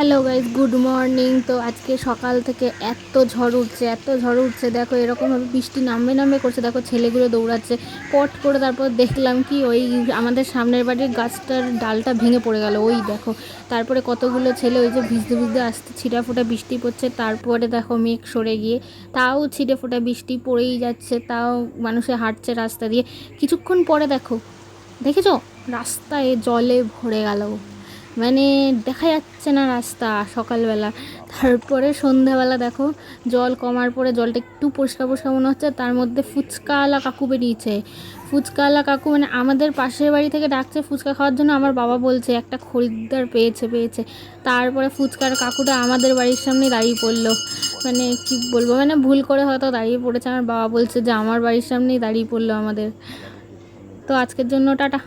Hello guys, good morning. তো আজকে সকাল থেকে এত ঝড় উঠছে দেখো, এরকমভাবে বৃষ্টি নামবে করছে। দেখো ছেলেগুলো দৌড়াচ্ছে পট করে। তারপর দেখলাম কি ওই আমাদের সামনের বাড়ির গাছটার ডালটা ভেঙে পড়ে গেল, ওই দেখো। তারপরে কতগুলো ছেলে ওই যে ভিজতে ভিজতে আসতে, ছিটা ফোটা বৃষ্টি পড়ছে। তারপরে দেখো মেঘ সরে গিয়ে তাও ছিটে ফোটা বৃষ্টি পড়েই যাচ্ছে, তাও মানুষে হাঁটছে রাস্তা দিয়ে। কিছুক্ষণ পরে দেখেছো রাস্তায় জলে ভরে গেল, মানে দেখা যাচ্ছে না রাস্তা সকালবেলা। তারপরে সন্ধ্যাবেলা দেখো জল কমার পরে জলটা একটু পরিষ্কার পরিষ্কার মনে হচ্ছে। তার মধ্যে ফুচকাওয়ালা কাকু বেরিয়েছে। ফুচকাওয়ালা কাকু মানে আমাদের পাশের বাড়ি থেকে ডাকছে ফুচকা খাওয়ার জন্য। আমার বাবা বলছে একটা খরিদ্দার পেয়েছে। তারপরে ফুচকার কাকুটা আমাদের বাড়ির সামনে দাঁড়িয়ে পড়লো। মানে কি বলবো, মানে ভুল করে হয়তো দাঁড়িয়ে পড়েছে। আমার বাবা বলছে যে আমার বাড়ির সামনেই দাঁড়িয়ে পড়লো আমাদের। তো আজকের জন্য টাটা।